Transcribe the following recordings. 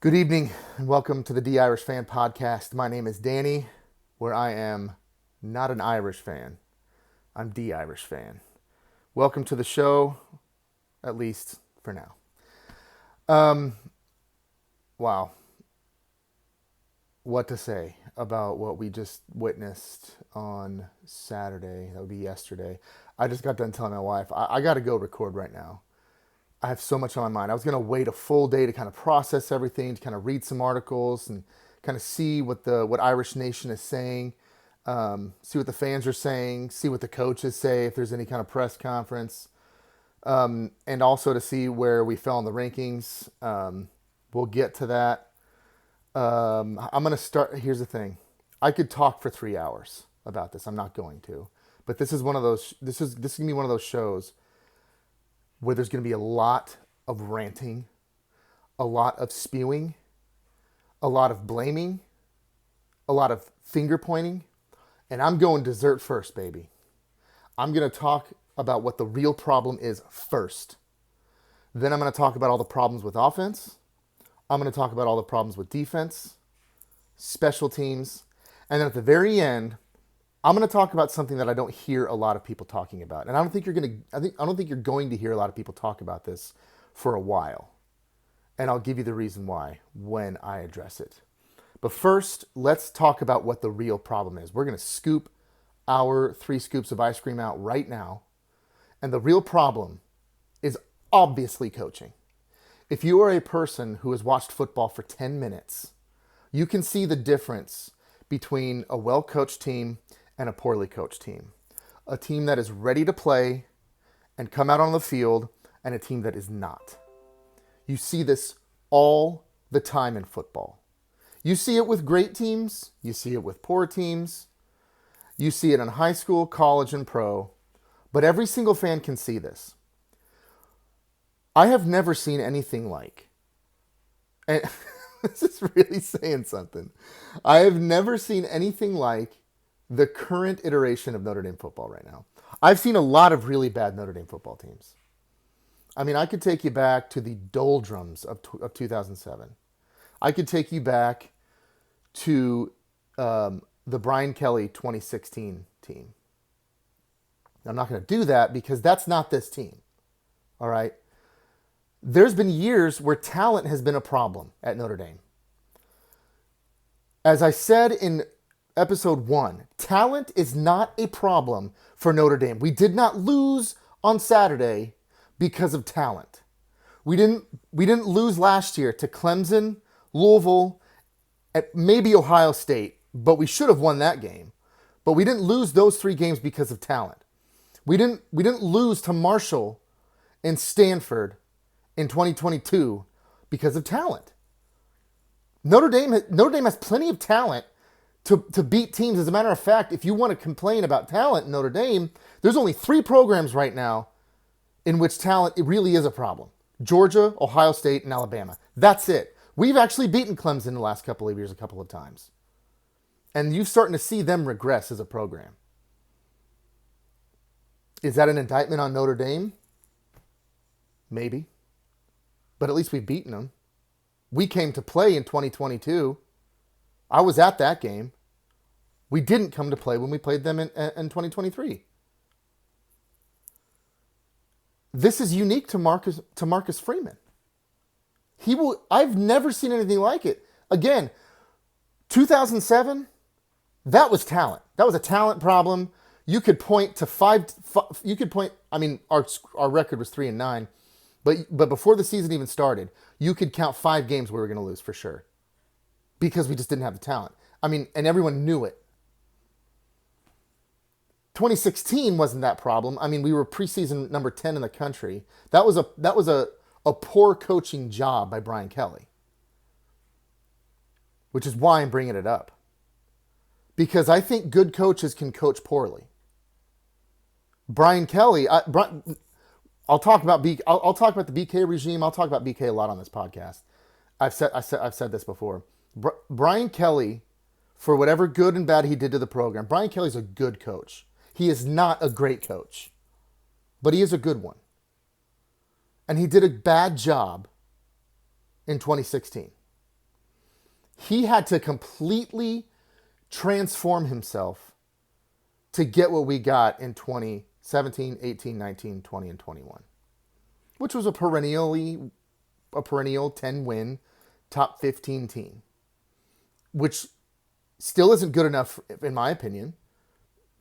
Good evening and welcome to the The Irish Fan Podcast. My name is Danny, where I am not an Irish fan. I'm the Irish fan. Welcome to the show, at least for now. Wow. What to say about what we just witnessed on Saturday? That would be yesterday. I just got done telling my wife, I got to go record right now. I have so much on my mind. I was going to wait a full day to kind of process everything, to kind of read some articles and kind of see what Irish Nation is saying, see what the fans are saying, see what the coaches say, if there's any kind of press conference, and also to see where we fell in the rankings. We'll get to that. I'm going to start. Here's the thing. I could talk for 3 hours about this. I'm not going to. But this is one of those. This is going to be one of those shows where there's going to be a lot of ranting, a lot of spewing, a lot of blaming, a lot of finger pointing, and I'm going dessert first, baby. I'm going to talk about what the real problem is first. Then I'm going to talk about all the problems with offense. I'm going to talk about all the problems with defense, special teams, and then at the very end, I'm going to talk about something that I don't hear a lot of people talking about, and I don't think you're going to hear a lot of people talk about this for a while, and I'll give you the reason why when I address it. But first, let's talk about what the real problem is. We're going to scoop our 3 scoops of ice cream out right now, and the real problem is obviously coaching. If you are a person who has watched football for 10 minutes, you can see the difference between a well-coached team and a poorly coached team. A team that is ready to play and come out on the field, and a team that is not. You see this all the time in football. You see it with great teams. You see it with poor teams. You see it in high school, college, and pro. But every single fan can see this. I have never seen anything like, and this is really saying something. I have never seen anything like the current iteration of Notre Dame football right now. I've seen a lot of really bad Notre Dame football teams. I mean, I could take you back to the doldrums of 2007. I could take you back to the Brian Kelly 2016 team. I'm not going to do that because that's not this team. All right? There's been years where talent has been a problem at Notre Dame. As I said in episode 1, talent is not a problem for Notre Dame. We did not lose on Saturday because of talent. We didn't lose last year to Clemson, Louisville, and maybe Ohio State, but we should have won that game. But we didn't lose those 3 games because of talent. We didn't lose to Marshall and Stanford in 2022 because of talent. Notre Dame has plenty of talent to beat teams. As a matter of fact, if you want to complain about talent in Notre Dame, there's only 3 programs right now in which talent it really is a problem. Georgia, Ohio State, and Alabama. That's it. We've actually beaten Clemson in the last couple of years a couple of times. And you're starting to see them regress as a program. Is that an indictment on Notre Dame? Maybe. But at least we've beaten them. We came to play in 2022. I was at that game. We didn't come to play when we played them in 2023. This is unique to Marcus Freeman. I've never seen anything like it. Again, 2007, that was talent. That was a talent problem. You could point to our record was 3-9, but before the season even started, you could count 5 games we were going to lose for sure. Because we just didn't have the talent. I mean, and everyone knew it. 2016 wasn't that problem. I mean, we were preseason number 10 in the country. That was a poor coaching job by Brian Kelly. Which is why I'm bringing it up. Because I think good coaches can coach poorly. Brian Kelly, I'll talk about the BK regime. I'll talk about BK a lot on this podcast. I've said this before. Brian Kelly, for whatever good and bad he did to the program, Brian Kelly's a good coach. He is not a great coach, but he is a good one. And he did a bad job in 2016. He had to completely transform himself to get what we got in 2017, 18, 19, 20, and 21, which was a perennial 10-win, top 15 team, which still isn't good enough, in my opinion.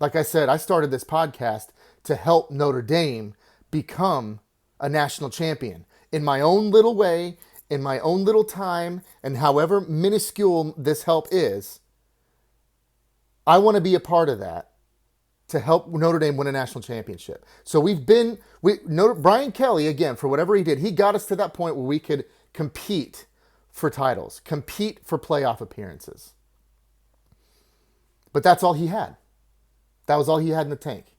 Like I said, I started this podcast to help Notre Dame become a national champion in my own little way, in my own little time, and however minuscule this help is. I want to be a part of that to help Notre Dame win a national championship. So Brian Kelly, again, for whatever he did, he got us to that point where we could compete for titles, compete for playoff appearances. But that's all he had. That was all he had in the tank.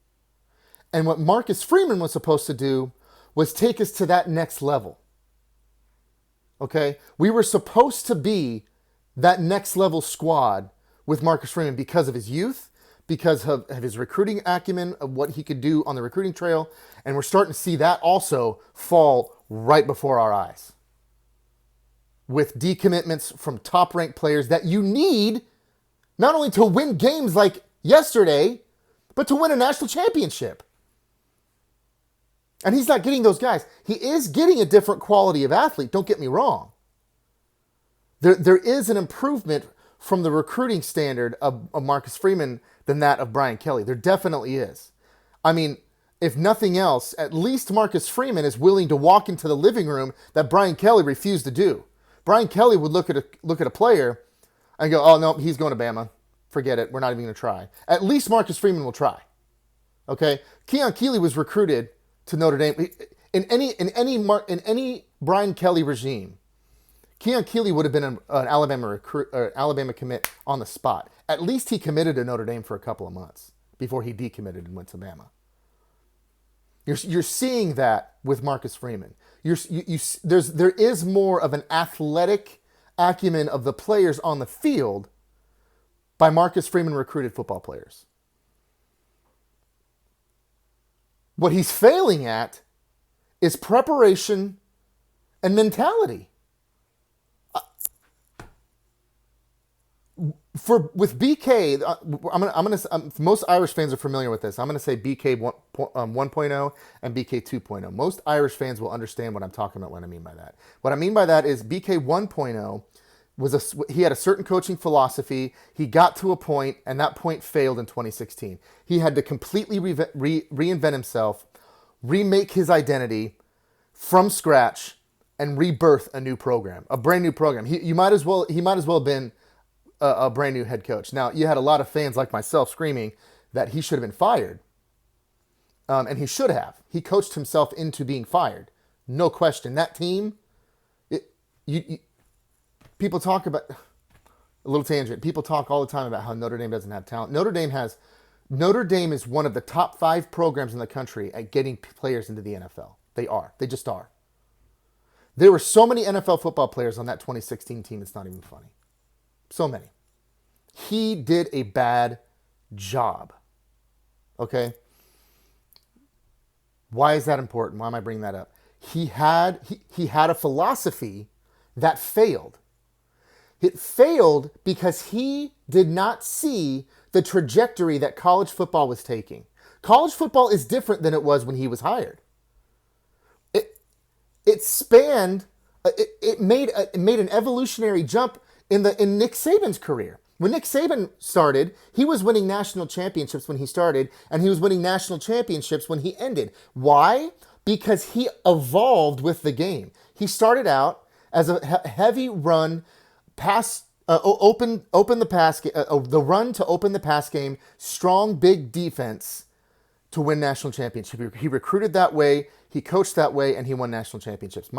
And what Marcus Freeman was supposed to do was take us to that next level. Okay? We were supposed to be that next level squad with Marcus Freeman because of his youth, because of his recruiting acumen, of what he could do on the recruiting trail. And we're starting to see that also fall right before our eyes. With decommitments from top-ranked players that you need not only to win games like yesterday, but to win a national championship. And he's not getting those guys. He is getting a different quality of athlete, don't get me wrong. There is an improvement from the recruiting standard of Marcus Freeman than that of Brian Kelly. There definitely is. I mean, if nothing else, at least Marcus Freeman is willing to walk into the living room that Brian Kelly refused to do. Brian Kelly would look at a player and go, oh, no, he's going to Bama. Forget it. We're not even going to try. At least Marcus Freeman will try. Okay? Keon Keeley was recruited to Notre Dame. In any Brian Kelly regime, Keon Keeley would have been an Alabama commit on the spot. At least he committed to Notre Dame for a couple of months before he decommitted and went to Bama. You're seeing that with Marcus Freeman. There is more of an athletic acumen of the players on the field by Marcus Freeman recruited football players. What he's failing at is preparation and mentality. With BK, most Irish fans are familiar with this. I'm going to say BK 1.0 and BK 2.0. Most Irish fans will understand what I'm talking about when I mean by that. What I mean by that is BK 1.0 he had a certain coaching philosophy. He got to a point, and that point failed in 2016. He had to completely reinvent himself, remake his identity from scratch, and rebirth a new program, a brand new program. He might as well have been a brand new head coach. Now, you had a lot of fans like myself screaming that he should have been fired. And he should have. He coached himself into being fired. No question. That team, people talk about, a little tangent, people talk all the time about how Notre Dame doesn't have talent. Notre Dame is one of the top 5 programs in the country at getting players into the NFL. They are. They just are. There were so many NFL football players on that 2016 team, it's not even funny. So many. He did a bad job. Okay? Why is that important? Why am I bringing that up? He had a philosophy that failed. It failed because he did not see the trajectory that college football was taking. College football is different than it was when he was hired. It made an evolutionary jump in Nick Saban's career. When Nick Saban started, he was winning national championships when he started, and he was winning national championships when he ended. Why? Because he evolved with the game. He started out as a heavy run, pass, open the pass, the run to open the pass game, strong, big defense to win national championships. He recruited that way, he coached that way, and he won national championships.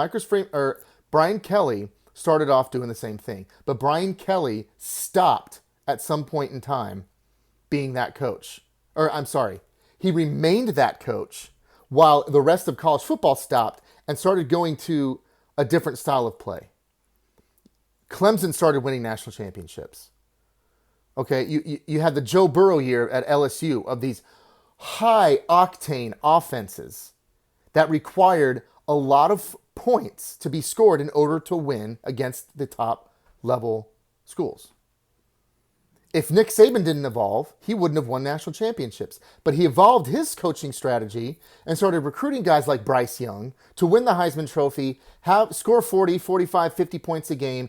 Brian Kelly started off doing the same thing, but Brian Kelly stopped at some point in time being that coach. He remained that coach while the rest of college football stopped and started going to a different style of play. Clemson started winning national championships. Okay, you had the Joe Burrow year at LSU of these high-octane offenses that required a lot of points to be scored in order to win against the top-level schools. If Nick Saban didn't evolve, he wouldn't have won national championships. But he evolved his coaching strategy and started recruiting guys like Bryce Young to win the Heisman Trophy, score 40, 45, 50 points a game,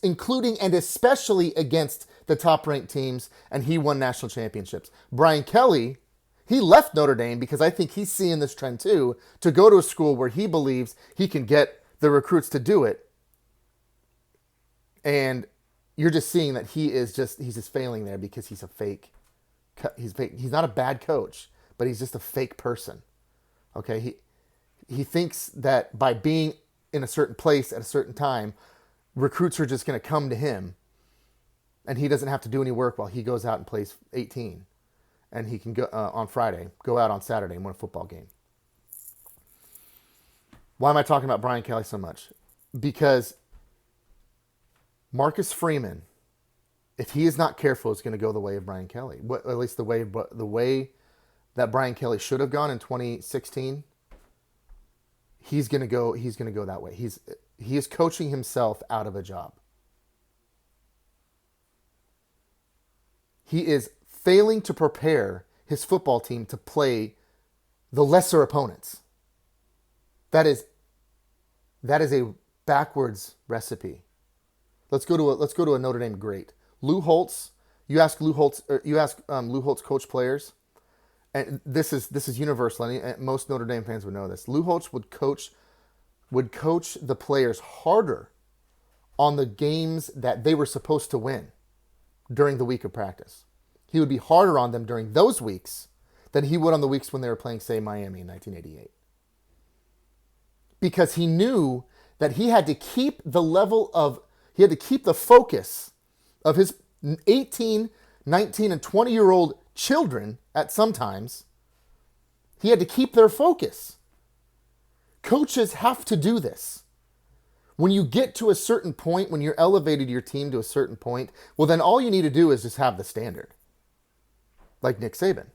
including and especially against the top-ranked teams, and he won national championships. Brian Kelly, he left Notre Dame because I think he's seeing this trend too, to go to a school where he believes he can get the recruits to do it. And you're just seeing that he's just failing there because he's a fake. He's fake. He's not a bad coach, but he's just a fake person. Okay, he thinks that by being in a certain place at a certain time, recruits are just going to come to him, and he doesn't have to do any work while he goes out and plays 18, and he can go on Friday, go out on Saturday and win a football game. Why am I talking about Brian Kelly so much? Because Marcus Freeman, if he is not careful, is going to go the way of Brian Kelly. At least the way that Brian Kelly should have gone in 2016. He's going to go that way. He is coaching himself out of a job. He is failing to prepare his football team to play the lesser opponents. That is a backwards recipe. Let's go to a Notre Dame great. Lou Holtz. You ask Lou Holtz coach players, and this is universal. And most Notre Dame fans would know this. Lou Holtz would coach the players harder on the games that they were supposed to win during the week of practice. He would be harder on them during those weeks than he would on the weeks when they were playing, say, Miami in 1988. Because he knew that he had to keep the focus of his 18, 19, and 20-year-old children at some times. He had to keep their focus. Coaches have to do this. When you get to a certain point, when you're elevated your team to a certain point, well, then all you need to do is just have the standard. Like Nick Saban.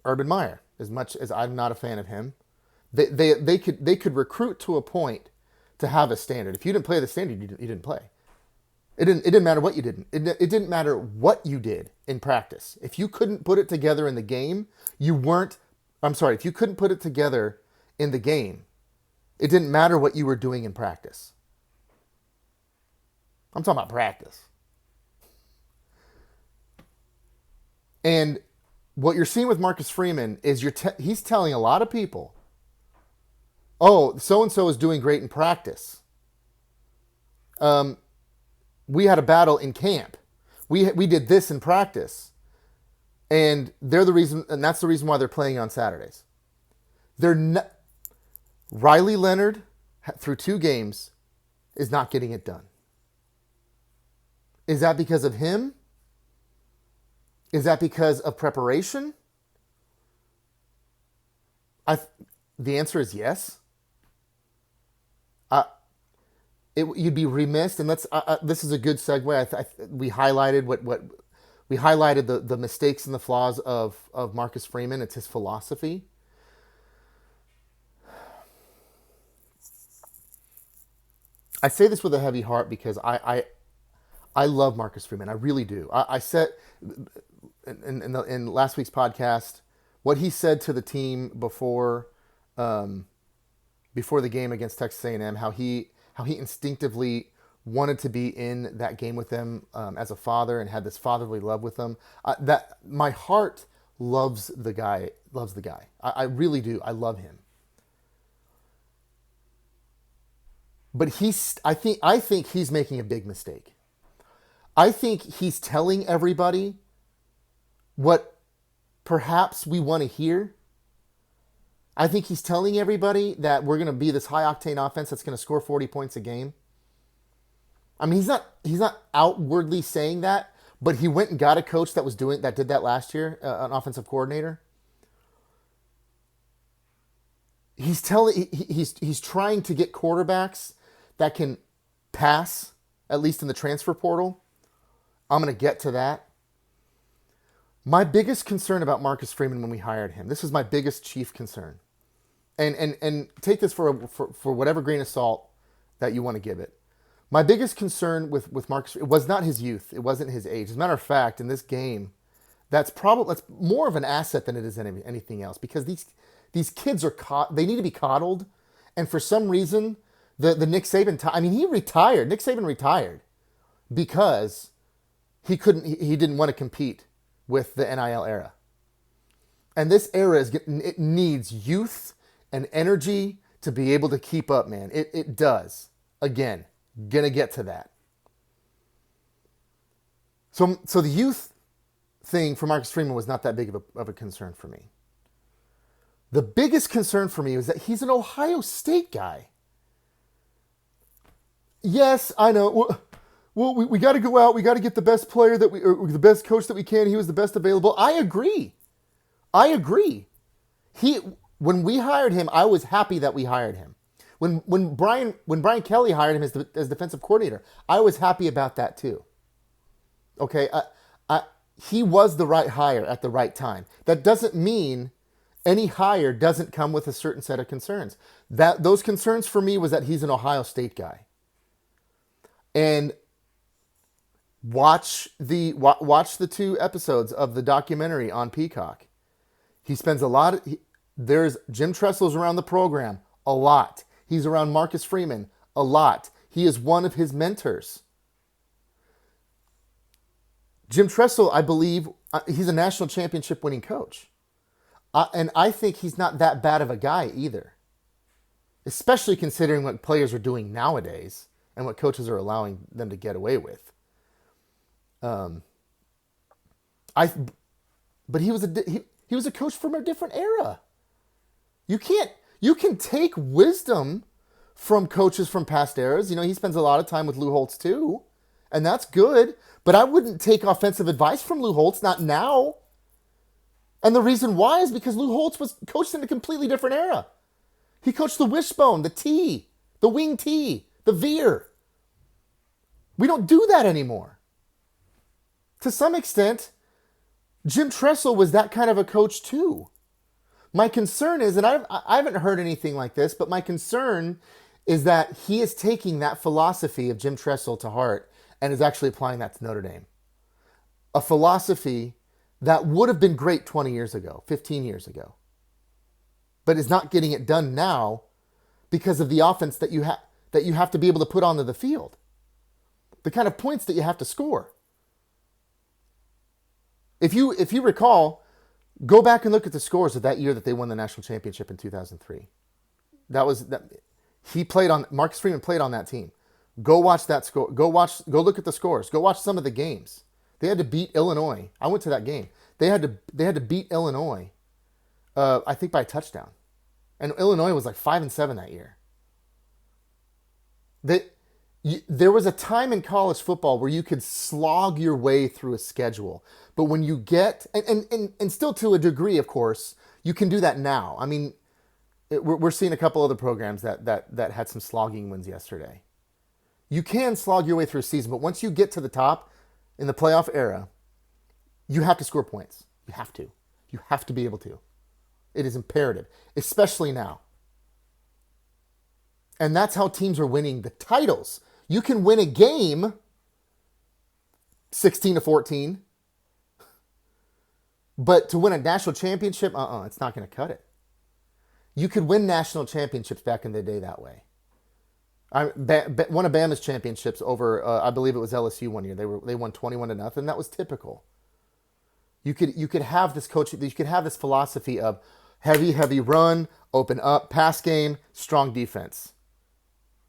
Urban Meyer, as much as I'm not a fan of him, they could recruit to a point to have a standard. If you didn't play the standard, you didn't play. It didn't matter what you did. It didn't matter what you did in practice. If you couldn't put it together in the game, if you couldn't put it together in the game, it didn't matter what you were doing in practice. I'm talking about practice. And what you're seeing with Marcus Freeman is he's telling a lot of people, oh, so-and-so is doing great in practice. We had a battle in camp. We did this in practice. And they're the reason, and that's the reason why they're playing on Saturdays. Riley Leonard, through 2 games, is not getting it done. Is that because of him? Is that because of preparation? The answer is yes. You'd be remiss, and this is a good segue. We highlighted we highlighted the mistakes and the flaws of Marcus Freeman. It's his philosophy. I say this with a heavy heart because I love Marcus Freeman. I really do. I said in last week's podcast what he said to the team before the game against Texas A&M, how he instinctively wanted to be in that game with them as a father and had this fatherly love with them. That my heart loves the guy. I really do. I love him. But I think he's making a big mistake. I think he's telling everybody what perhaps we want to hear. I think he's telling everybody that we're going to be this high-octane offense that's going to score 40 points a game. I mean, he's not outwardly saying that, but he went and got a coach that did that last year, an offensive coordinator. He's trying to get quarterbacks that can pass, at least in the transfer portal. I'm going to get to that. My biggest concern about Marcus Freeman when we hired him, this is my biggest chief concern. And take this for whatever grain of salt that you want to give it. My biggest concern with Marcus, it was not his youth. It wasn't his age. As a matter of fact, in this game, that's more of an asset than it is anything else, because these kids are caught. They need to be coddled, and for some reason, the Nick Saban I mean, he retired. Nick Saban retired because he didn't want to compete with the NIL era. And this era it needs youth and energy to be able to keep up, man. It does. Again, gonna get to that. So the youth thing for Marcus Freeman was not that big of a concern for me. The biggest concern for me was that he's an Ohio State guy. Yes, I know. Well, we got to go out. We got to get the best player or the best coach that we can. He was the best available. I agree. When we hired him, I was happy that we hired him. When Brian Kelly hired him as defensive coordinator, I was happy about that too. Okay, he was the right hire at the right time. That doesn't mean any hire doesn't come with a certain set of concerns. Those concerns for me was that he's an Ohio State guy. And watch the 2 episodes of the documentary on Peacock. He spends there's Jim Tressel's around the program a lot. He's around Marcus Freeman a lot. He is one of his mentors. Jim Tressel, I believe, he's a national championship winning coach. And I think he's not that bad of a guy either. Especially considering what players are doing nowadays and what coaches are allowing them to get away with. But he was a coach from a different era. You can take wisdom from coaches from past eras. You know, he spends a lot of time with Lou Holtz too, and that's good. But I wouldn't take offensive advice from Lou Holtz, not now. And the reason why is because Lou Holtz was coached in a completely different era. He coached the wishbone, the tee, the wing tee, the veer. We don't do that anymore. To some extent, Jim Tressel was that kind of a coach too. My concern is, and I haven't heard anything like this, but my concern is that he is taking that philosophy of Jim Tressel to heart and is actually applying that to Notre Dame. A philosophy that would have been great 20 years ago, 15 years ago, but is not getting it done now because of the offense that you have to be able to put onto the field. The kind of points that you have to score. If you recall, go back and look at the scores of that year that they won the national championship in 2003. Marcus Freeman played on that team. Go watch that score. Go look at the scores. Go watch some of the games. They had to beat Illinois. I went to that game. They had to beat Illinois, I think by a touchdown. And Illinois was like 5-7 that year. There was a time in college football where you could slog your way through a schedule. But when you get, and still to a degree, of course, you can do that now. I mean, we're seeing a couple other programs that had some slogging wins yesterday. You can slog your way through a season, but once you get to the top in the playoff era, you have to score points. You have to. You have to be able to. It is imperative, especially now. And that's how teams are winning the titles. You can win a game 16-14, but to win a national championship, it's not going to cut it. You could win national championships back in the day that way. One of Bama's championships over, I believe it was LSU one year. They won 21-0. That was typical. You could have this coach. You could have this philosophy of heavy run, open up, pass game, strong defense.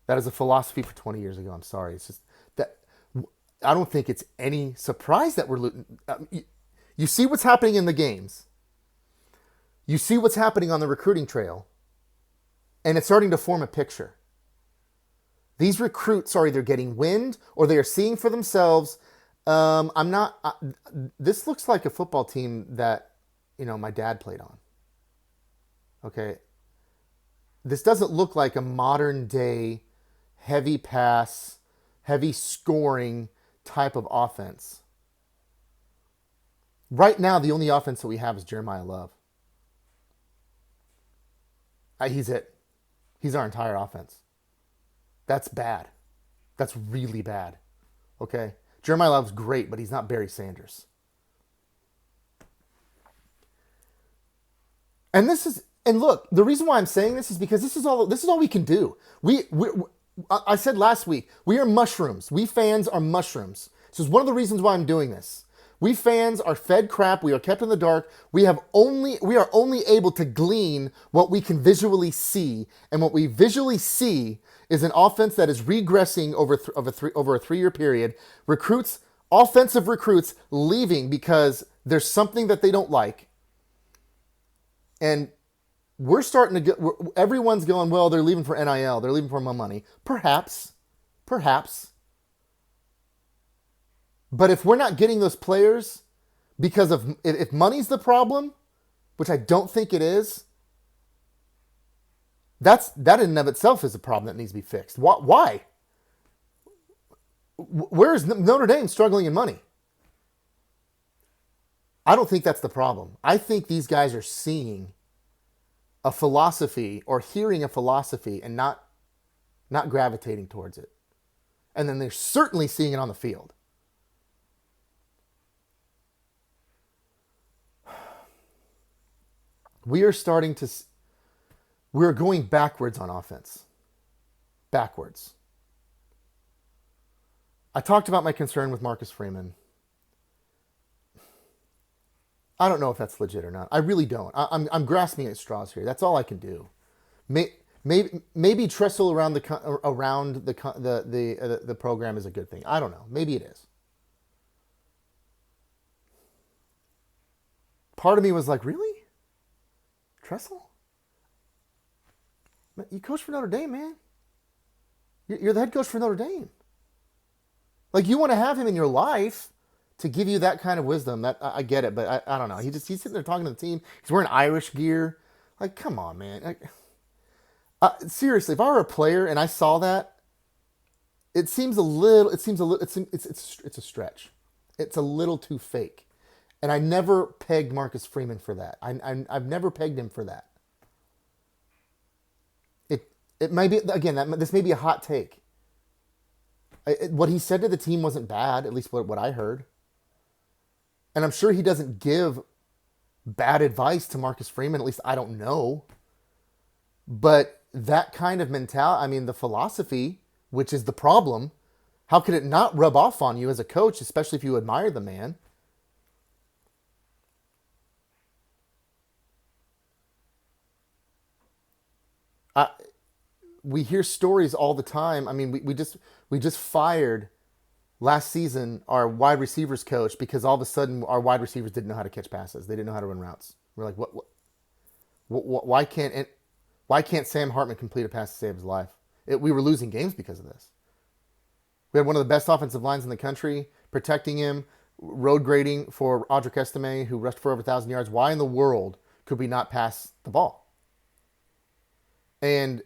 That is a philosophy for 20 years ago. I'm sorry. It's just that I don't think it's any surprise that we're losing. You see what's happening in the games. You see what's happening on the recruiting trail, and it's starting to form a picture. These recruits are either getting wind or they are seeing for themselves. This looks like a football team that, my dad played on. Okay. This doesn't look like a modern day heavy pass, heavy scoring type of offense. Right now, the only offense that we have is Jeremiah Love. He's it. He's our entire offense. That's bad. That's really bad. Okay? Jeremiah Love's great, but he's not Barry Sanders. And look, the reason why I'm saying this is because this is all we can do. I said last week, we are mushrooms. We fans are mushrooms. So it's one of the reasons why I'm doing this. We fans are fed crap. We are kept in the dark. We are only able to glean what we can visually see, and what we visually see is an offense that is regressing over a 3-year period. Offensive recruits leaving because there's something that they don't like, and we're starting to get. Everyone's going, well, they're leaving for NIL. They're leaving for more money. Perhaps. But if we're not getting those players because of, if money's the problem, which I don't think it is, that in and of itself is a problem that needs to be fixed. Why? Where is Notre Dame struggling in money? I don't think that's the problem. I think these guys are seeing a philosophy or hearing a philosophy and not gravitating towards it. And then they're certainly seeing it on the field. We're going backwards on offense. Backwards. I talked about my concern with Marcus Freeman. I don't know if that's legit or not. I really don't. I'm grasping at straws here. That's all I can do. Maybe Tressel around the program is a good thing. I don't know. Maybe it is. Part of me was like, really? Tressel? You coach for Notre Dame, man. You're the head coach for Notre Dame. Like, you want to have him in your life to give you that kind of wisdom. That I get it, but I don't know. He's sitting there talking to the team. He's wearing Irish gear. Like, come on, man. Seriously, if I were a player and I saw that, it's a stretch. It's a little too fake. And I never pegged Marcus Freeman for that. I've never pegged him for that. It might be, again, this may be a hot take. What he said to the team wasn't bad, at least what I heard. And I'm sure he doesn't give bad advice to Marcus Freeman, at least I don't know. But that kind of mentality, I mean, the philosophy, which is the problem, how could it not rub off on you as a coach, especially if you admire the man? We hear stories all the time. I mean, we just fired last season our wide receivers coach because all of a sudden our wide receivers didn't know how to catch passes. They didn't know how to run routes. We're like, why can't Sam Hartman complete a pass to save his life? We were losing games because of this. We had one of the best offensive lines in the country protecting him, road grading for Audric Estime, who rushed for over 1,000 yards. Why in the world could we not pass the ball? And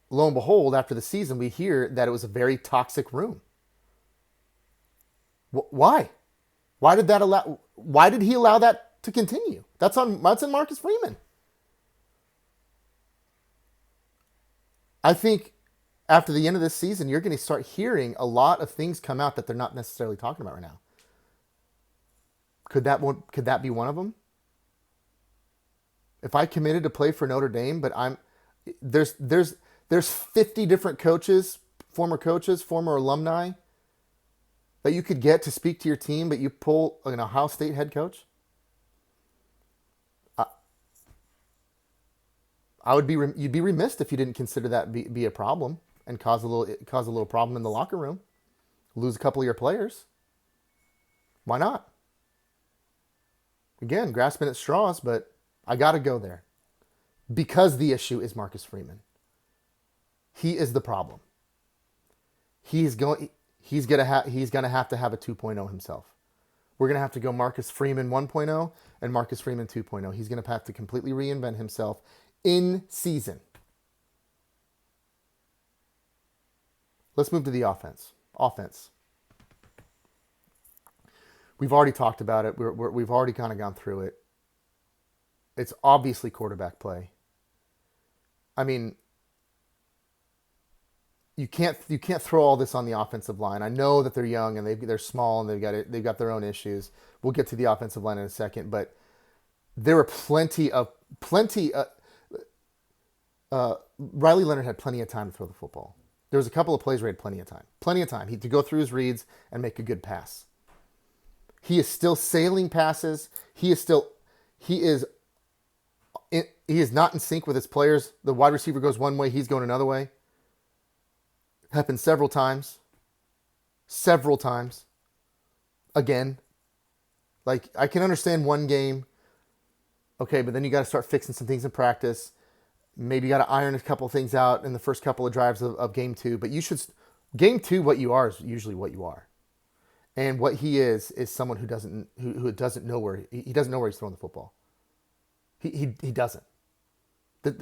lo and behold, after the season, we hear that it was a very toxic room. Why? Why did he allow that to continue? That's on Marcus Freeman. I think after the end of this season, you're going to start hearing a lot of things come out that they're not necessarily talking about right now. Could that be one of them? If I committed to play for Notre Dame, but there's 50 different coaches, former alumni that you could get to speak to your team, but you pull an Ohio State head coach. You'd be remiss if you didn't consider that be a problem and cause a little problem in the locker room. Lose a couple of your players. Why not? Again, grasping at straws, but I got to go there because the issue is Marcus Freeman. He is the problem. He's gonna have to have a 2.0 himself. We're gonna have to go Marcus Freeman 1.0 and Marcus Freeman 2.0. He's gonna have to completely reinvent himself in season. Let's move to the offense. We've already talked about it. We've already kind of gone through it. It's obviously quarterback play. I mean, you can't throw all this on the offensive line. I know that they're young and they're small and they've got their own issues. We'll get to the offensive line in a second, but there were plenty. Riley Leonard had plenty of time to throw the football. There was a couple of plays where he had plenty of time to go through his reads and make a good pass. He is still sailing passes. He is not in sync with his players. The wide receiver goes one way, he's going another way. Happened several times. Again, like I can understand one game. Okay, but then you got to start fixing some things in practice. Maybe you got to iron a couple of things out in the first couple of drives of game 2. But you should game 2. What you are is usually what you are, and what he is someone who doesn't know where he doesn't know where he's throwing the football. He doesn't.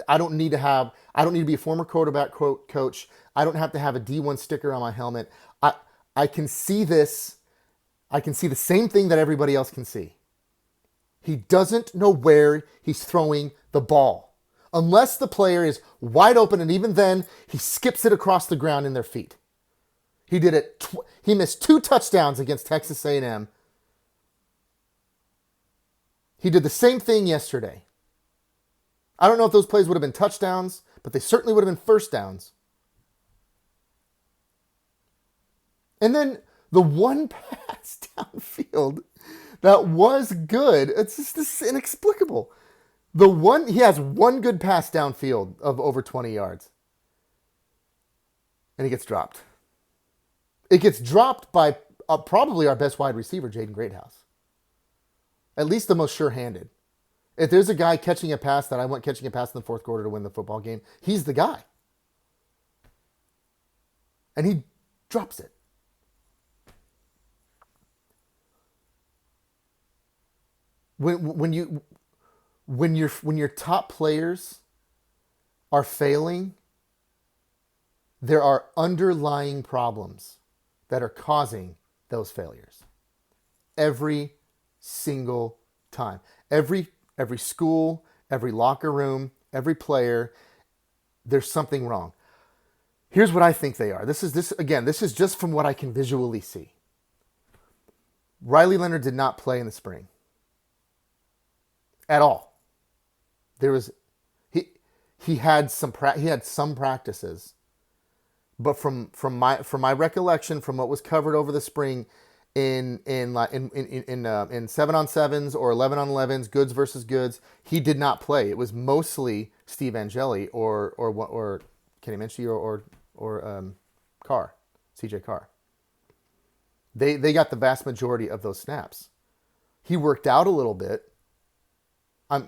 I don't need to be a former quarterback coach. I don't have to have a D1 sticker on my helmet. I can see this. I can see the same thing that everybody else can see. He doesn't know where he's throwing the ball. Unless the player is wide open, and even then, he skips it across the ground in their feet. He did it. He missed 2 touchdowns against Texas A&M. He did the same thing yesterday. I don't know if those plays would have been touchdowns, but they certainly would have been first downs. And then the one pass downfield that was good, it's just inexplicable. He has one good pass downfield of over 20 yards. And he gets dropped. It gets dropped by probably our best wide receiver, Jaden Greathouse. At least the most sure-handed. If there's a guy catching a pass that I want catching a pass in the fourth quarter to win the football game, he's the guy. And he drops it. When your top players are failing, there are underlying problems that are causing those failures. Every single time. Every school, every locker room, every player, there's something wrong. Here's what I think they are. This is just from what I can visually see. Riley Leonard did not play in the spring. At all. He had some practices, but from my recollection, from what was covered over the spring, in 7-on-7s or 11-on-11s, goods versus goods, he did not play. It was mostly Steve Angeli or Kenny Minchie or Carr, CJ Carr. They got the vast majority of those snaps. He worked out a little bit.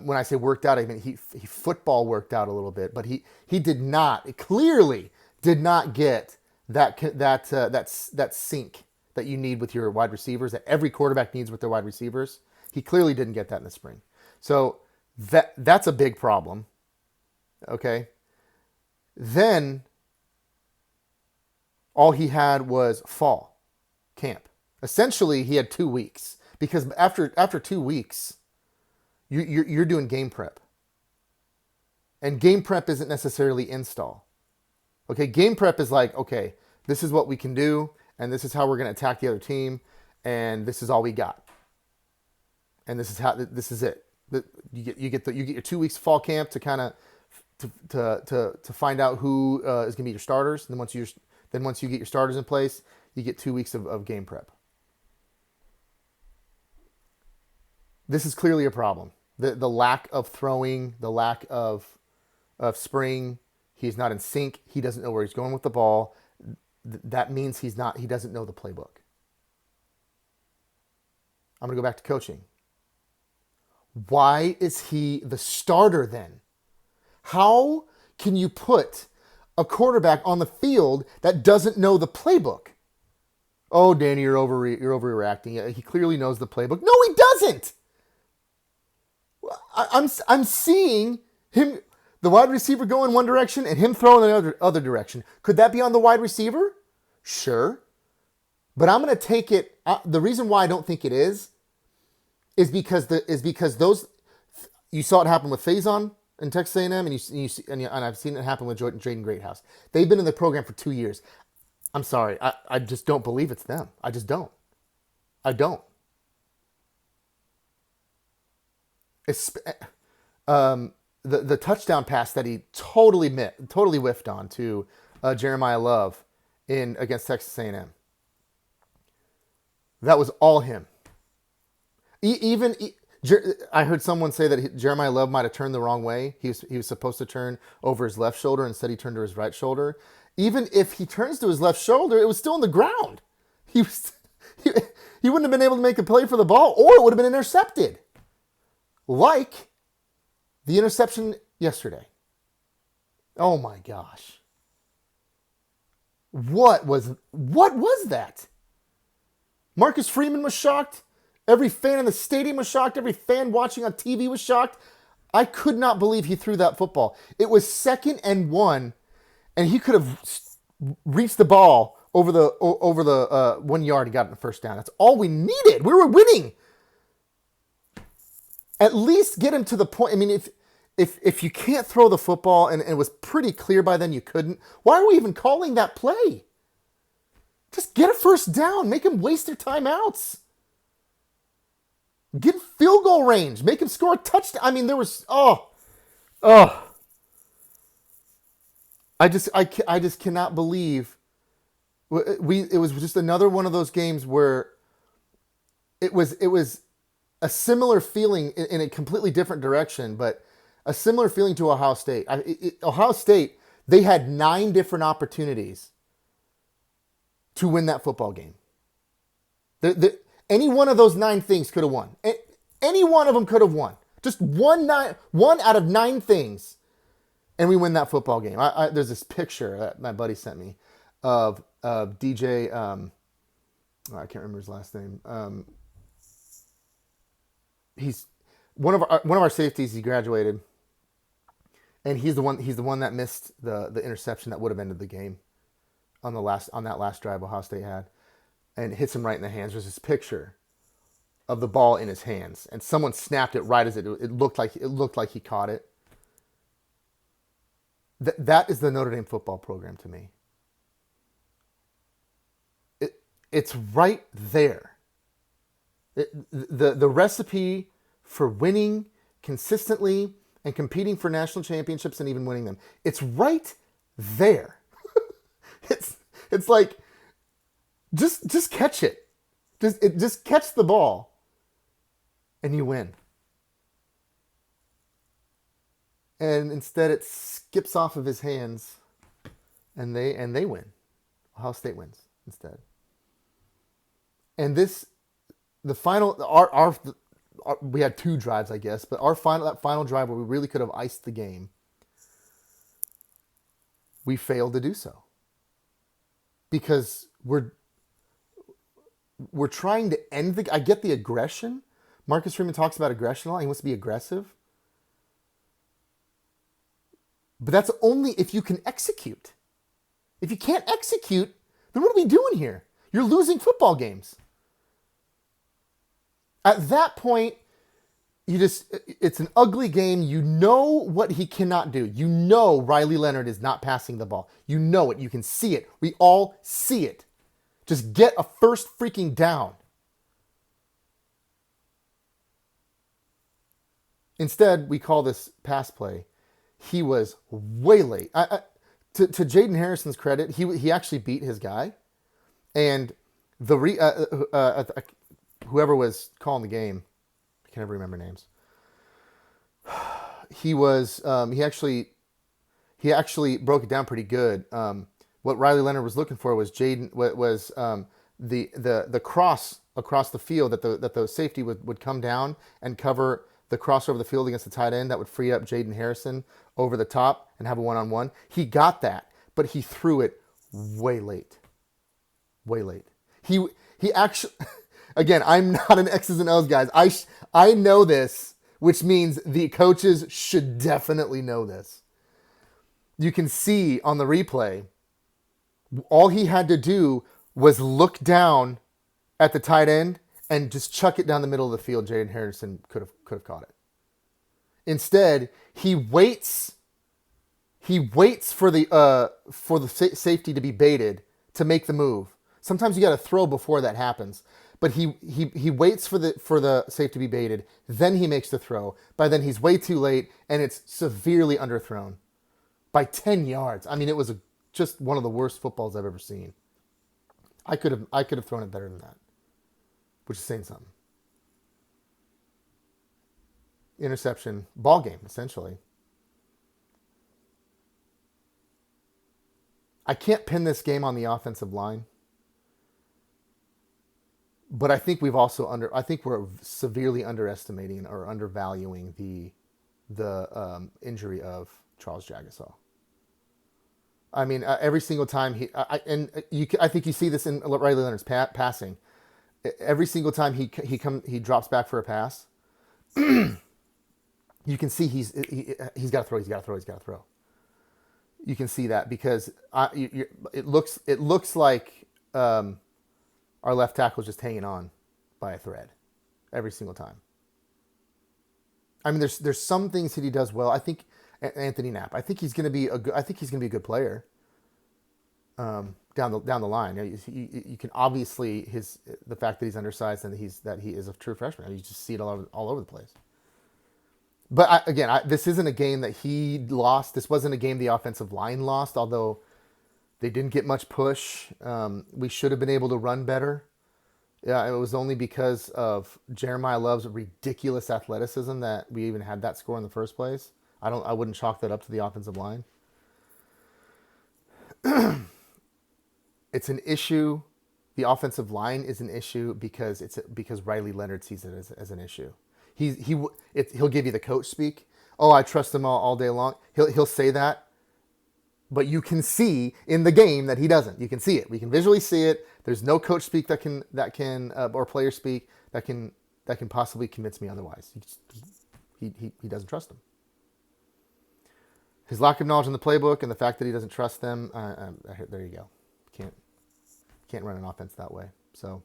When I say worked out, I mean he football worked out a little bit, but he clearly did not get that sync that you need with your wide receivers, that every quarterback needs with their wide receivers. He clearly didn't get that in the spring. So that's a big problem. Okay. Then all he had was fall camp. Essentially, he had 2 weeks, because after 2 weeks, you're doing game prep. And game prep isn't necessarily install. Okay, game prep is like, okay, this is what we can do, and this is how we're going to attack the other team, and this is all we got. And this is it. You get your 2 weeks fall camp to kind of to find out who is going to be your starters. And then once you get your starters in place, you get 2 weeks of game prep. This is clearly a problem. The lack of throwing, the lack of spring. He's not in sync. He doesn't know where he's going with the ball. That means he doesn't know the playbook. I'm going to go back to coaching. Why is he the starter then? How can you put a quarterback on the field that doesn't know the playbook? Oh, Danny, you're overreacting. He clearly knows the playbook. No, he doesn't. I'm seeing him, the wide receiver, go in one direction and him throw in the other direction. Could that be on the wide receiver? Sure. But I'm going to take it. The reason why I don't think it is because those, you saw it happen with Faison in Texas A&M, and I've seen it happen with Jaden Greathouse. They've been in the program for 2 years. I'm sorry, I just don't believe it's them. I just don't. I don't. It's, the touchdown pass that he totally whiffed on to Jeremiah Love in against Texas A&M. That was all him. I heard someone say that Jeremiah Love might have turned the wrong way. He was supposed to turn over his left shoulder. Instead, he turned to his right shoulder. Even if he turns to his left shoulder, it was still on the ground. He wouldn't have been able to make a play for the ball, or it would have been intercepted. Like the interception yesterday. Oh my gosh. What was that? Marcus Freeman was shocked. Every fan in the stadium was shocked. Every fan watching on TV was shocked. I could not believe he threw that football. It was 2nd and 1, and he could have reached the ball over the 1 yard and gotten the first down. That's all we needed. We were winning. At least get him to the point. I mean, if you can't throw the football, and it was pretty clear by then you couldn't, why are we even calling that play? Just get a first down. Make him waste their timeouts. Get field goal range. Make him score a touchdown. I mean, there was I just cannot believe it was just another one of those games where it was a similar feeling in a completely different direction, but a similar feeling to Ohio State. Ohio State, they had 9 different opportunities to win that football game. Any one of those 9 things could have won. Any one of them could have won. Just one out of 9 things, and we win that football game. There's this picture that my buddy sent me of DJ. I can't remember his last name. He's one of our safeties. He graduated, and he's the one that missed the interception that would have ended the game on that last drive Ohio State had. And it hits him right in the hands. There's this picture of the ball in his hands, and someone snapped it right as it looked like he caught it. That is the Notre Dame football program to me. It's right there. The recipe for winning consistently and competing for national championships and even winning them. It's right there. It's like, just catch it. Just catch the ball, and you win. And instead, it skips off of his hands, and they win. Ohio State wins instead. And the final, we had 2 drives, I guess, but that final drive where we really could have iced the game, we failed to do so because we're trying to end I get the aggression. Marcus Freeman talks about aggression a lot. He wants to be aggressive. But that's only if you can execute. If you can't execute, then what are we doing here? You're losing football games. At that point, it's an ugly game. You know what he cannot do. You know Riley Leonard is not passing the ball. You know it. You can see it. We all see it. Just get a first freaking down. Instead, we call this pass play. He was way late. To Jaden Harrison's credit, he actually beat his guy. And whoever was calling the game, I can't ever remember names. He actually broke it down pretty good. What Riley Leonard was looking for was the cross across the field that the safety would come down and cover the cross over the field against the tight end that would free up Jaden Harrison over the top and have a one-on-one. He got that, but he threw it way late. Way late. He actually, again, I'm not an X's and O's guy. I know this, which means the coaches should definitely know this. You can see on the replay, all he had to do was look down at the tight end and just chuck it down the middle of the field. Jaden Harrison could have caught it. Instead, he waits. He waits for the safety to be baited to make the move. Sometimes you got to throw before that happens, but he waits for the safety to be baited. Then he makes the throw. By then he's way too late, and it's severely underthrown by 10 yards. I mean, it was just one of the worst footballs I've ever seen. I could have thrown it better than that, which is saying something. Interception, ball game, essentially. I can't pin this game on the offensive line, but I think I think we're severely underestimating or undervaluing the injury of Charles Jagasaw. I mean, every single time I think you see this in Riley Leonard's passing. Every single time he drops back for a pass, you can see he's got to throw. You can see that because it looks like our left tackle is just hanging on by a thread every single time. I mean, there's some things that he does well. I think Anthony Knapp. I think he's going to be a good player down the line. You can obviously the fact that he's undersized and that he is a true freshman. I mean, you just see it all over the place. But this isn't a game that he lost. This wasn't a game the offensive line lost, although they didn't get much push. We should have been able to run better. Yeah, it was only because of Jeremiah Love's ridiculous athleticism that we even had that score in the first place. I wouldn't chalk that up to the offensive line. It's an issue. The offensive line is an issue because Riley Leonard sees it as an issue. He'll give you the coach speak. Oh, I trust him all day long. He'll say that, but you can see in the game that he doesn't. You can see it. We can visually see it. There's no coach speak that can or player speak that can possibly convince me otherwise. He doesn't trust them. His lack of knowledge in the playbook and the fact that he doesn't trust them. There you go. Can't run an offense that way. So.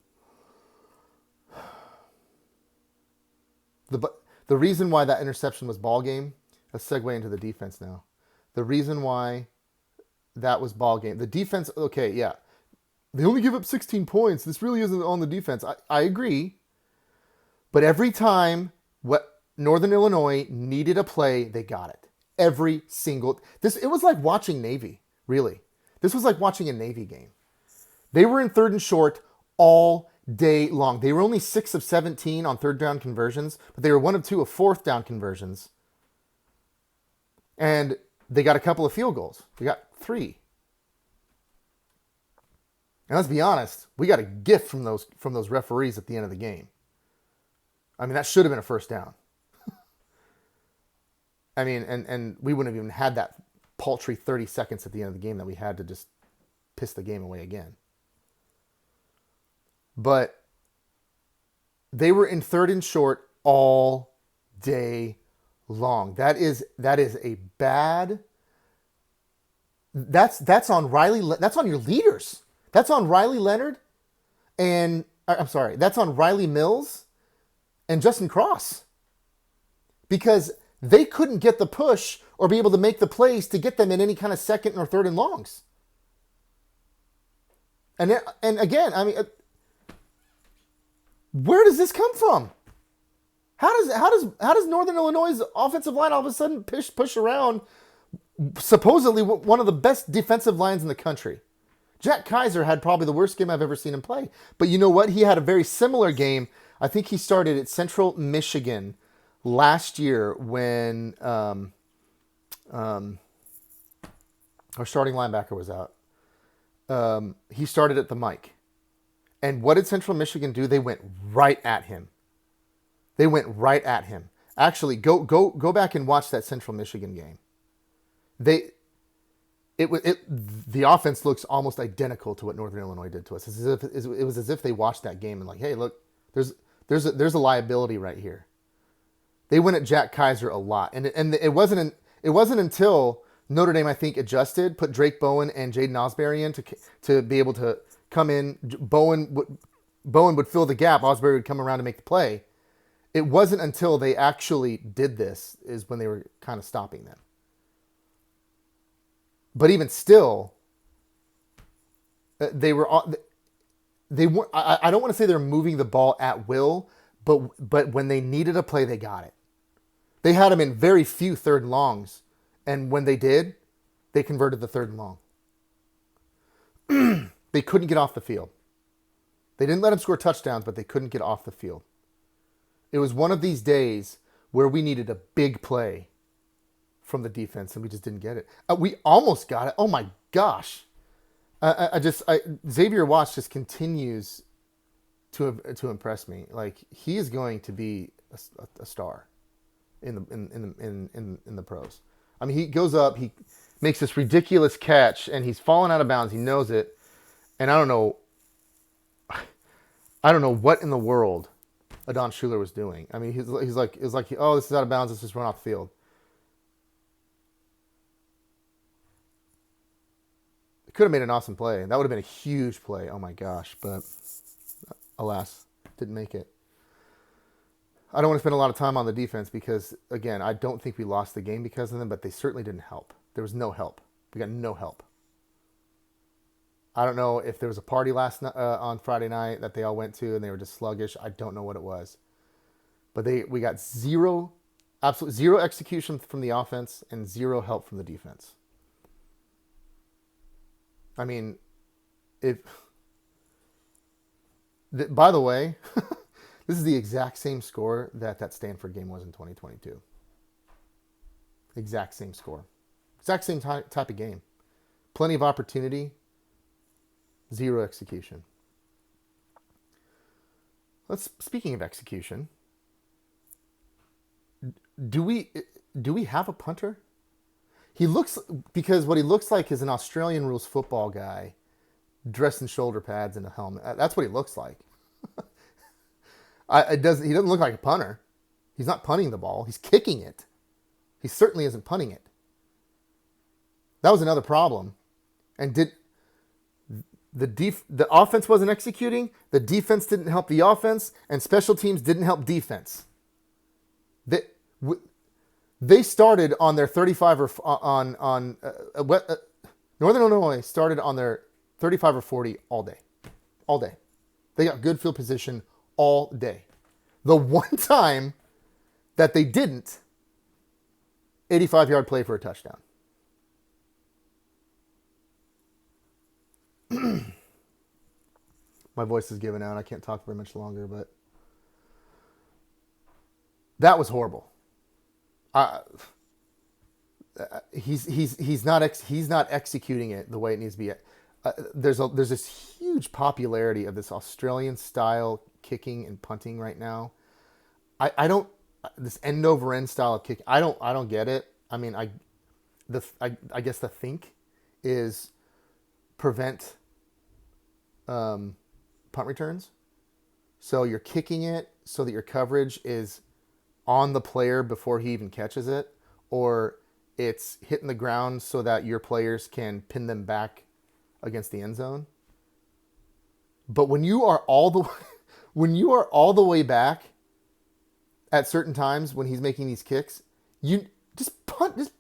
The reason why that interception was ball game, let's segue into the defense now. The reason why that was ball game. The defense, okay, yeah. They only give up 16 points. This really isn't on the defense. I agree. But every time Northern Illinois needed a play, they got it. Every single... It was like watching Navy, really. This was like watching a Navy game. They were in third and short all day long. They were only 6 of 17 on third down conversions, but they were 1 of 2 of fourth down conversions. And they got a couple of field goals. They got 3. And let's be honest, we got a gift from those referees at the end of the game. I mean, that should have been a first down. I mean, and we wouldn't have even had that paltry 30 seconds at the end of the game that we had to just piss the game away again. But they were in third and short all day long. That is a bad. That's on Riley. That's on your leaders. That's on Riley Leonard, and I'm sorry. That's on Riley Mills and Justin Cross, because they couldn't get the push or be able to make the plays to get them in any kind of second or third and longs. And again, I mean. Where does this come from? How does Northern Illinois' offensive line all of a sudden push around supposedly one of the best defensive lines in the country? Jack Kaiser had probably the worst game I've ever seen him play. But you know what? He had a very similar game. I think he started at Central Michigan last year when our starting linebacker was out. He started at the mic. And what did Central Michigan do? They went right at him. Actually, go back and watch that Central Michigan game. The offense looks almost identical to what Northern Illinois did to us. It was as if they watched that game and like, hey, look, there's a liability right here. They went at Jack Kaiser a lot, and it wasn't until Notre Dame, I think, adjusted, put Drake Bowen and Jaden Osbury in to be able to come in. Bowen would fill the gap. Osbury would come around to make the play. It wasn't until they actually did this is when they were kind of stopping them. But even still, they were they weren't. I don't want to say they're moving the ball at will, but when they needed a play, they got it. They had them in very few third and longs, and when they did, they converted the third and long. They couldn't get off the field. They didn't let them score touchdowns, but they couldn't get off the field. It was one of these days where we needed a big play from the defense, and we just didn't get it. We almost got it. Oh my gosh! Xavier Watts just continues to impress me. Like, he is going to be a star in the pros. I mean, he goes up, he makes this ridiculous catch, and he's falling out of bounds. He knows it, and I don't know what in the world Adon Schuler was doing. I mean, he's like, oh, this is out of bounds. Let's just run off the field. It could have made an awesome play. That would have been a huge play. Oh my gosh! But alas, didn't make it. I don't want to spend a lot of time on the defense because, again, I don't think we lost the game because of them, but they certainly didn't help. There was no help. We got no help. I don't know if there was a party on Friday night that they all went to and they were just sluggish. I don't know what it was. But we got absolute zero execution from the offense and zero help from the defense. I mean, by the way, this is the exact same score that Stanford game was in 2022. Exact same score. Exact same type of game. Plenty of opportunity. Zero execution. Speaking of execution, do we have a punter? Because what he looks like is an Australian rules football guy dressed in shoulder pads and a helmet. That's what he looks like. He doesn't look like a punter. He's not punting the ball. He's kicking it. He certainly isn't punting it. That was another problem. And the offense wasn't executing, the defense didn't help the offense, and special teams didn't help defense. They started on their 35 or Northern Illinois started on their 35 or 40 all day. All day. They got good field position all day. The one time that they didn't, 85-yard play for a touchdown. My voice is giving out. I can't talk very much longer, but that was horrible. He's not executing it the way it needs to be. There's this huge popularity of this Australian style kicking and punting right now. I don't this end over end style of kick. I don't get it. I mean, I guess the think is prevent punt returns. So you're kicking it so that your coverage is on the player before he even catches it, or it's hitting the ground so that your players can pin them back against the end zone. But when you are all the way back at certain times when he's making these kicks, you just punt.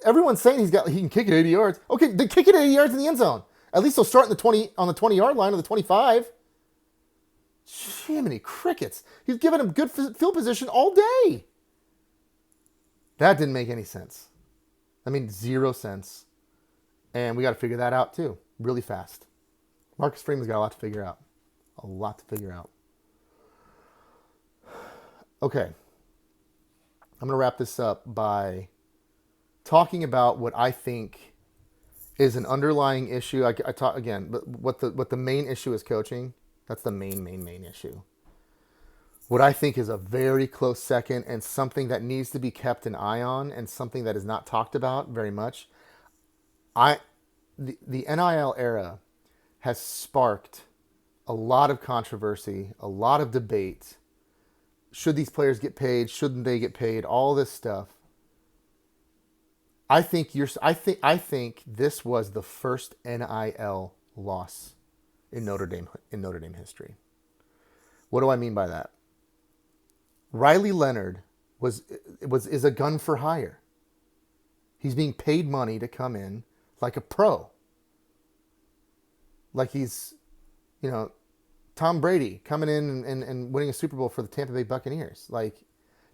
Everyone's saying he can kick it 80 yards. Okay, then kick it 80 yards in the end zone. At least he'll start on the 20-yard line or the 25. Jiminy crickets. He's giving him good field position all day. That didn't make any sense. I mean, 0 sense. And we got to figure that out too, really fast. Marcus Freeman's got a lot to figure out. A lot to figure out. Okay. I'm going to wrap this up by talking about what I think is an underlying issue. I talk again, but what the main issue is coaching. That's the main issue. What I think is a very close second and something that needs to be kept an eye on and something that is not talked about very much. The NIL era has sparked a lot of controversy, a lot of debate. Should these players get paid? Shouldn't they get paid? All this stuff. I think this was the first NIL loss in Notre Dame history. What do I mean by that? Riley Leonard is a gun for hire. He's being paid money to come in like a pro. Like he's, you know, Tom Brady coming in and winning a Super Bowl for the Tampa Bay Buccaneers. Like,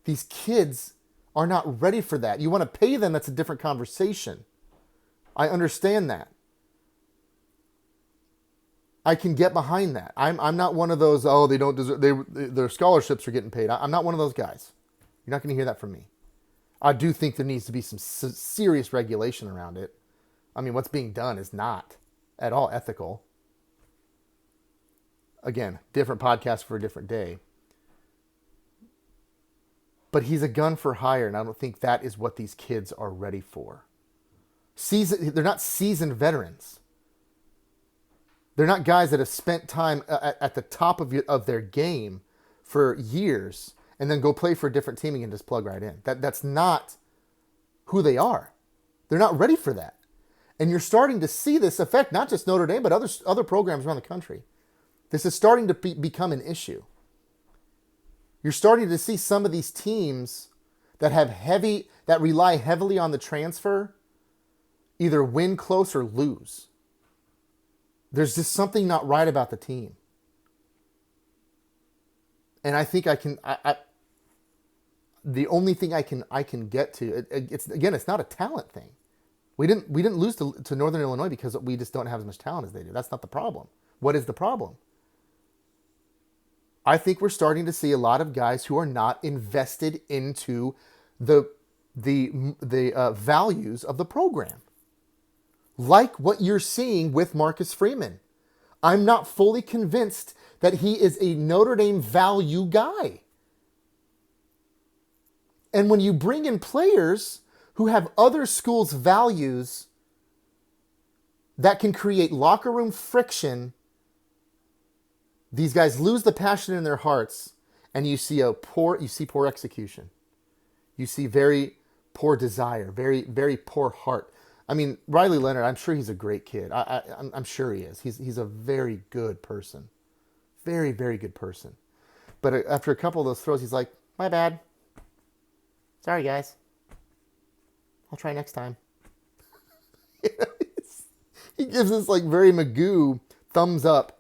these kids are not ready for that. You want to pay them, that's a different conversation. I understand that. I can get behind that. I'm not one of those, oh, they don't deserve, their scholarships are getting paid. I'm not one of those guys. You're not going to hear that from me. I do think there needs to be some serious regulation around it. I mean, what's being done is not at all ethical. Again, different podcast for a different day. But he's a gun for hire, and I don't think that is what these kids are ready for. They're not seasoned veterans. They're not guys that have spent time at the top of their game for years and then go play for a different team and just plug right in. That's not who they are. They're not ready for that. And you're starting to see this affect not just Notre Dame, but other programs around the country. This is starting to become an issue. You're starting to see some of these teams that rely heavily on the transfer either win close or lose. There's just something not right about the team. And I think the only thing I can get to, it's not a talent thing. We didn't lose to Northern Illinois because we just don't have as much talent as they do. That's not the problem. What is the problem? I think we're starting to see a lot of guys who are not invested into the values of the program. Like what you're seeing with Marcus Freeman. I'm not fully convinced that he is a Notre Dame value guy. And when you bring in players who have other schools' values that can create locker room friction, these guys lose the passion in their hearts, and you see poor execution. You see very poor desire, very, very poor heart. I mean, Riley Leonard, I'm sure he's a great kid. I'm sure he is. He's a very good person. Very, very good person. But after a couple of those throws, he's like, my bad. Sorry, guys. I'll try next time. He gives this like very Magoo thumbs up.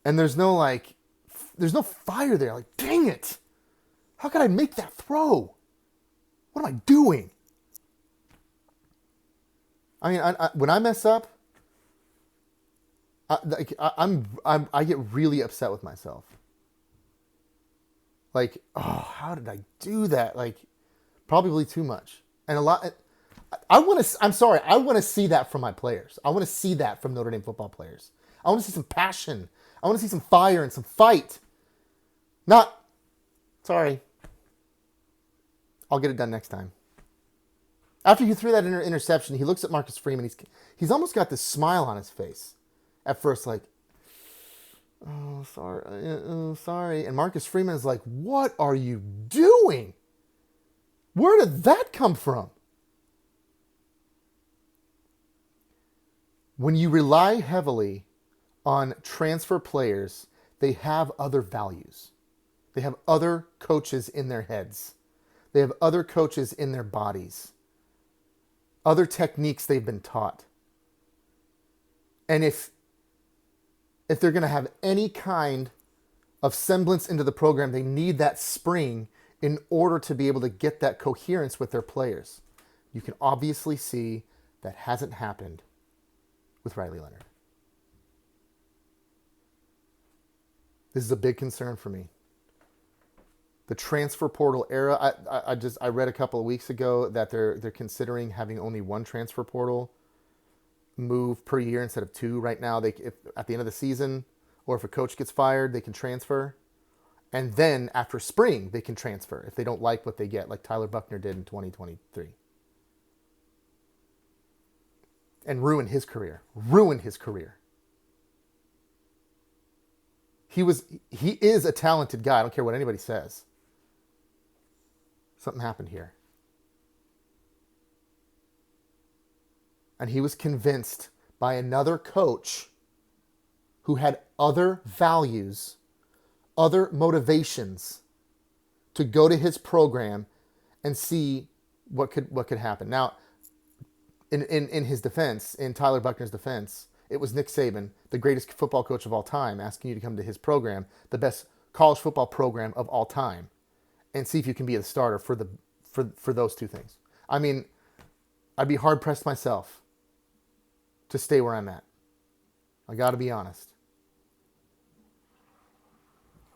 And there's no fire there. Like, dang it. How could I make that throw? What am I doing? I mean, when I mess up, I get really upset with myself. Like, oh, how did I do that? Like, probably too much. And a lot. I want to see that from my players. I want to see that from Notre Dame football players. I want to see some passion. I want to see some fire and some fight. Not, sorry. I'll get it done next time. After he threw that interception, he looks at Marcus Freeman. He's almost got this smile on his face. At first, like, oh, sorry. And Marcus Freeman is like, what are you doing? Where did that come from? When you rely heavily on transfer players, they have other values. They have other coaches in their heads. They have other coaches in their bodies. Other techniques they've been taught. And if they're going to have any kind of semblance into the program, they need that spring in order to be able to get that coherence with their players. You can obviously see that hasn't happened with Riley Leonard. This is a big concern for me. The transfer portal era, I read a couple of weeks ago that they're considering having only one transfer portal move per year instead of two. Right now, if at the end of the season, or if a coach gets fired, they can transfer. And then after spring, they can transfer if they don't like what they get, like Tyler Buckner did in 2023. And ruined his career. He is a talented guy. I don't care what anybody says. Something happened here. And he was convinced by another coach who had other values, other motivations to go to his program and see what could happen. Now, in his defense, in Tyler Buckner's defense, it was Nick Saban, the greatest football coach of all time, asking you to come to his program, the best college football program of all time, and see if you can be a starter for those two things. I mean, I'd be hard pressed myself to stay where I'm at. I got to be honest.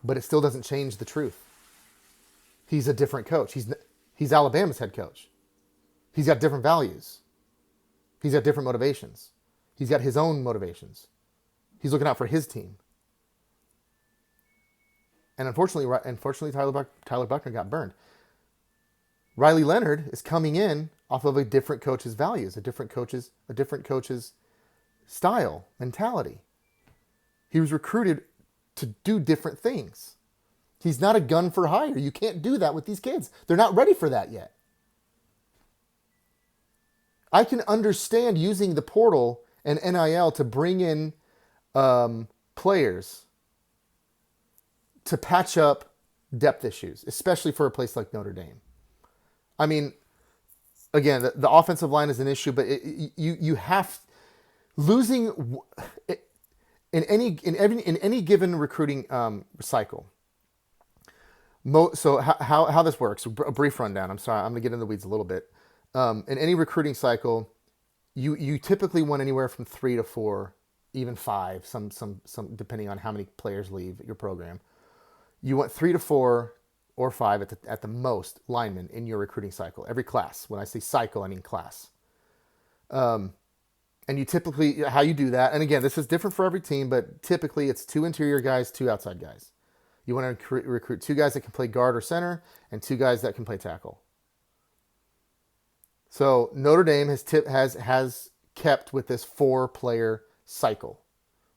But it still doesn't change the truth. He's a different coach. He's Alabama's head coach. He's got different values. He's got different motivations. He's got his own motivations. He's looking out for his team. And unfortunately, Tyler Buckner got burned. Riley Leonard is coming in off of a different coach's values, a different coach's style, mentality. He was recruited to do different things. He's not a gun for hire. You can't do that with these kids. They're not ready for that yet. I can understand using the portal and NIL to bring in players to patch up depth issues, especially for a place like Notre Dame. I mean, again, the offensive line is an issue, but you have losing in any given recruiting cycle. So how this works? A brief rundown. I'm sorry, I'm gonna get in the weeds a little bit. In any recruiting cycle, you typically want anywhere from 3 to 4, even 5, some depending on how many players leave your program. You want 3 to 4 or 5 at the most linemen in your recruiting cycle. Every class. When I say cycle, I mean class. And you typically, how you do that, and again, this is different for every team, but typically it's 2 interior guys, 2 outside guys. You want to recruit 2 guys that can play guard or center and 2 guys that can play tackle. So Notre Dame has kept with this 4-player cycle.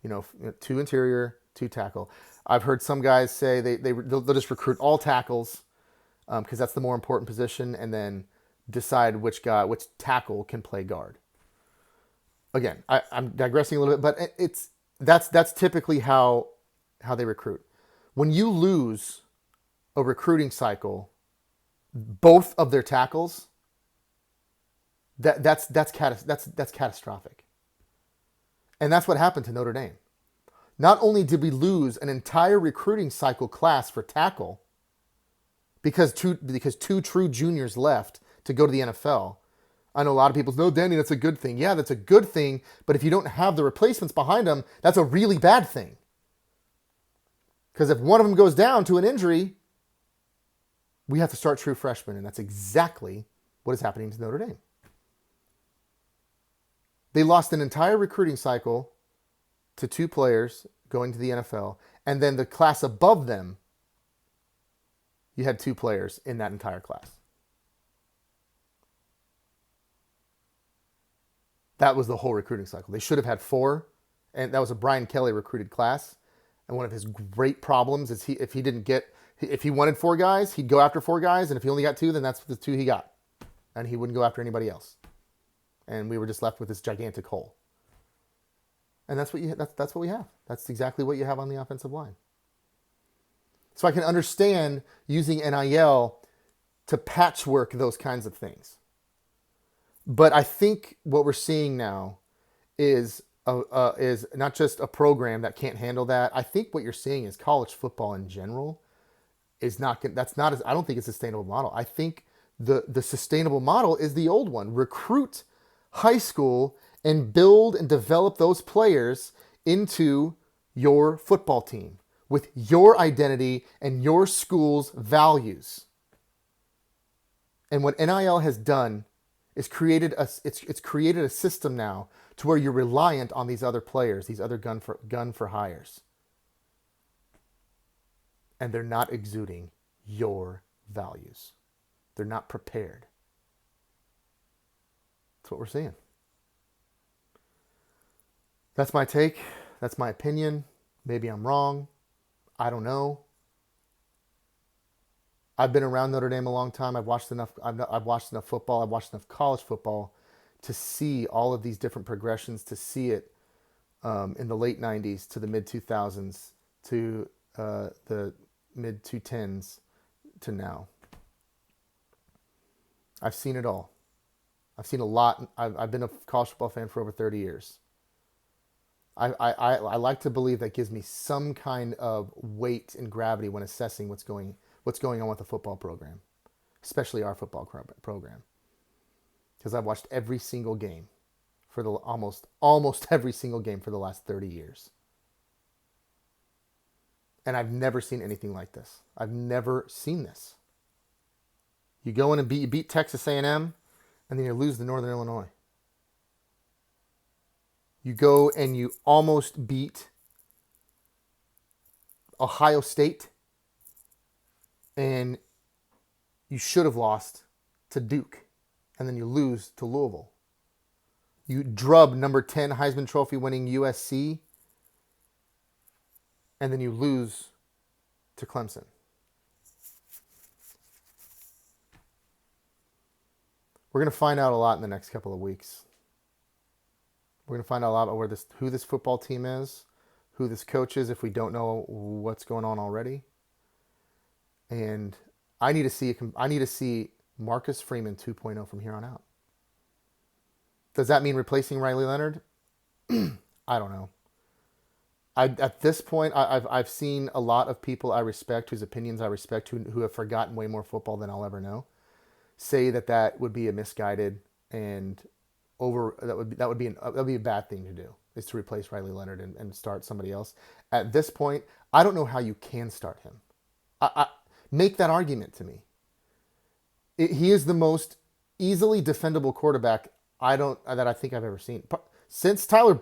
2 interior, 2 tackle. I've heard some guys say they'll just recruit all tackles because that's the more important position, and then decide which tackle can play guard. Again, I'm digressing a little bit, but that's typically how they recruit. When you lose a recruiting cycle, both of their tackles, that's catastrophic. And that's what happened to Notre Dame. Not only did we lose an entire recruiting cycle class for tackle because two true juniors left to go to the NFL. I know a lot of people say, no, Danny, that's a good thing. Yeah, that's a good thing, but if you don't have the replacements behind them, that's a really bad thing. Because if one of them goes down to an injury, we have to start true freshmen, and that's exactly what is happening to Notre Dame. They lost an entire recruiting cycle to 2 players going to the NFL, and then the class above them, you had 2 players in that entire class. That was the whole recruiting cycle. They should have had 4, and that was a Brian Kelly recruited class. And one of his great problems is if he wanted 4 guys, he'd go after 4 guys, and if he only got 2, then that's the 2 he got, and he wouldn't go after anybody else. And we were just left with this gigantic hole. And that's what we have. That's exactly what you have on the offensive line. So I can understand using NIL to patchwork those kinds of things. But I think what we're seeing now is not just a program that can't handle that. I think what you're seeing is college football in general is not. I don't think it's a sustainable model. I think the sustainable model is the old one: recruit high school and build and develop those players into your football team with your identity and your school's values. And what NIL has done is created a system now to where you're reliant on these other players, these other gun for hires. And they're not exuding your values. They're not prepared. That's what we're seeing. That's my take. That's my opinion. Maybe I'm wrong. I don't know. I've been around Notre Dame a long time. I've watched enough football. I've watched enough college football to see all of these different progressions, to see it in the late 90s to the mid 2000s to the mid 2010s to now. I've seen it all. I've seen a lot. I've been a college football fan for over 30 years. I like to believe that gives me some kind of weight and gravity when assessing what's going on with the football program, especially our football program, because I've watched every single game for the almost every single game for the last 30 years, and I've never seen anything like this. I've never seen this. You go in and beat Texas A&M, and then you lose to Northern Illinois. You go and you almost beat Ohio State, and you should have lost to Duke, and then you lose to Louisville. You drub number 10 Heisman Trophy winning USC, and then you lose to Clemson. We're going to find out a lot in the next couple of weeks. We're going to find out a lot about who this football team is, who this coach is, if we don't know what's going on already. And I need to see Marcus Freeman 2.0 from here on out. Does that mean replacing Riley Leonard? I don't know. At this point, I've seen a lot of people I respect, whose opinions I respect, who have forgotten way more football than I'll ever know, say that would be a misguided and that would be a bad thing to do, is to replace Riley Leonard and start somebody else. At this point, I don't know how you can start him. I make that argument to me. He is the most easily defendable quarterback that I think I've ever seen since Tyler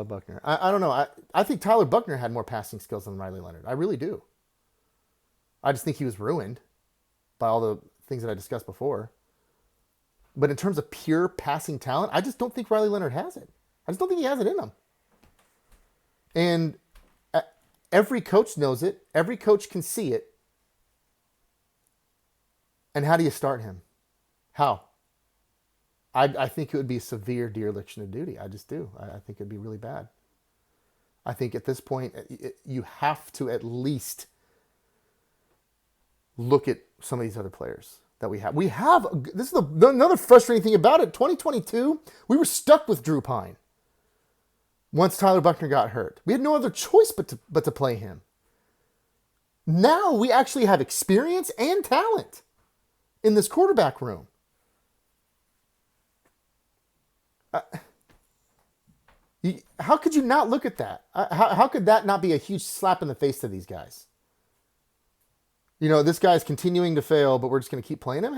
Buckner. I don't know. I think Tyler Buckner had more passing skills than Riley Leonard. I really do. I just think he was ruined by all the things that I discussed before. But in terms of pure passing talent, I just don't think Riley Leonard has it. I just don't think he has it in him. And every coach knows it. Every coach can see it. And how do you start him? How? I think it would be a severe dereliction of duty. I just do. I think it'd be really bad. I think at this point, you have to at least look at some of these other players that we have. This is another frustrating thing about it. 2022, we were stuck with Drew Pine. Once Tyler Buckner got hurt, we had no other choice but to play him. Now we actually have experience and talent in this quarterback room. How could you not look at that? How could that not be a huge slap in the face to these guys? You know, this guy's continuing to fail, but we're just going to keep playing him?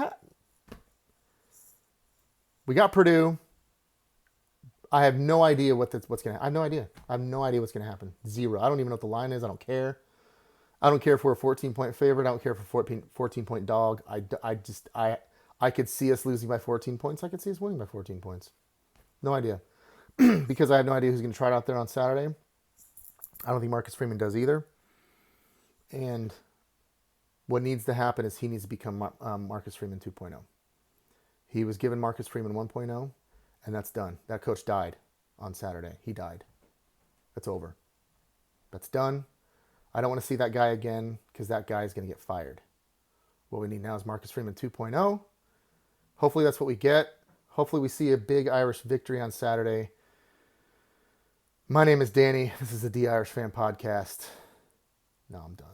We got Purdue. I have no idea what's going to happen. I have no idea. I have no idea what's going to happen. Zero. I don't even know what the line is. I don't care. I don't care if we're a 14-point favorite. I don't care if we're a 14-point dog. I could see us losing by 14 points. I could see us winning by 14 points. No idea. Because I have no idea who's going to try it out there on Saturday. I don't think Marcus Freeman does either. And what needs to happen is he needs to become Marcus Freeman 2.0. He was given Marcus Freeman 1.0, and that's done. That coach died on Saturday. He died. That's over. That's done. I don't want to see that guy again because that guy is going to get fired. What we need now is Marcus Freeman 2.0. Hopefully that's what we get. Hopefully we see a big Irish victory on Saturday. My name is Danny. This is the D Irish Fan Podcast. Now I'm done.